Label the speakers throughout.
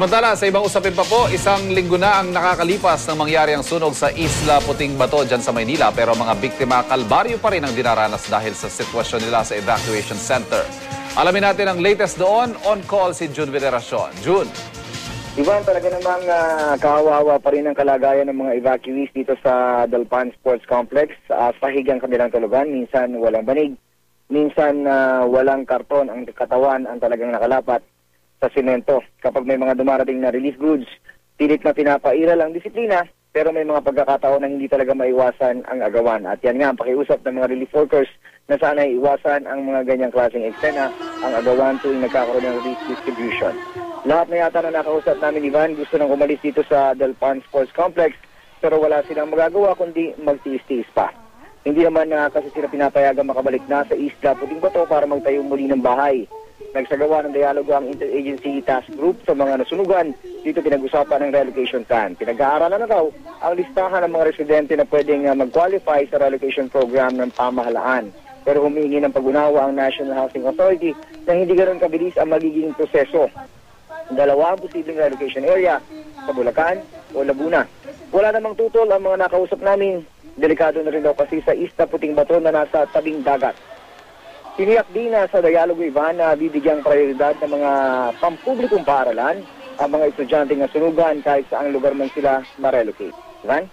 Speaker 1: Samantala, sa ibang usapin pa po, isang linggo na ang nakakalipas ng mangyari ang sunog sa Isla Puting Bato dyan sa Maynila. Pero mga biktima, kalbaryo pa rin ang dinaranas dahil sa sitwasyon nila sa evacuation center. Alamin natin ang latest doon. On call si June Veneracion. June.
Speaker 2: Ivan, talaga namang kawawa pa rin ang kalagayan ng mga evacuees dito sa Dalpan Sports Complex. Sahig ang kanilang tulugan. Minsan walang banig. Minsan walang karton ang katawan ang talagang nakalapat sa simento. Kapag may mga dumarating na relief goods, pilit na pinapairal ang disiplina, pero may mga pagkakataon na hindi talaga maiwasan ang agawan. At yan nga ang pakiusap ng mga relief workers na sana iwasan ang mga ganyang klaseng eksena, ang agawan tuwing nagkakaroon ng relief distribution. Lahat na yata na nakausap namin, Ivan, gusto nang umalis dito sa Dalpan Sports Complex, pero wala silang magagawa kundi magtiis-tiis pa. Hindi naman kasi sila pinapayagang makabalik na sa Isla Puting Bato para magtayo muli ng bahay. Nagsagawa ng dialogo ang Interagency Task Group sa mga nasunugan. Dito pinag-usapan ng relocation plan. Pinag-aaralan na raw ang listahan ng mga residente na pwedeng mag-qualify sa relocation program ng pamahalaan. Pero humingi ng pag-unawa ang National Housing Authority na hindi ganoon kabilis ang magiging proseso. Dalawa ang posibleng relocation area sa Bulacan o Laguna. Wala namang tutol ang mga nakausap namin. Delikado na rin daw kasi sa Isla Puting Bato na nasa tabing dagat. Tiniyak din sa dialogo, Ivan, na bibigyang prioridad ng mga pampublikong paaralan ang mga estudyante na sunugan kahit saang lugar man sila ma-relocate. Ivan?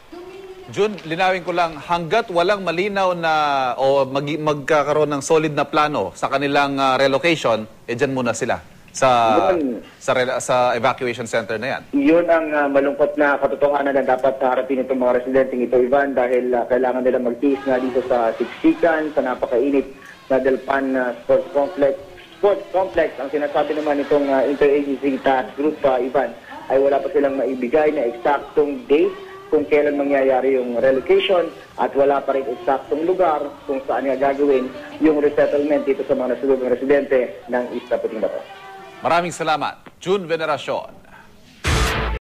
Speaker 1: June, linawin ko lang, hanggat walang malinaw na o magkakaroon ng solid na plano sa kanilang relocation, dyan muna sila sa evacuation center na yan.
Speaker 2: Yun ang malungkot na katotohanan na dapat harapin itong mga residenteng ito, Ivan, dahil kailangan nila magtiis nga dito sa siksikan, sa napakainit na Dalpan Sports Complex. Ang sinasabi naman itong Interagency Task Group, Ivan, ay wala pa silang maibigay na eksaktong date kung kailan mangyayari yung relocation at wala pa rin eksaktong lugar kung saan nga gagawin yung resettlement dito sa mga nasunugang residente ng Isla Puting Bato.
Speaker 1: Maraming salamat, June Veneracion.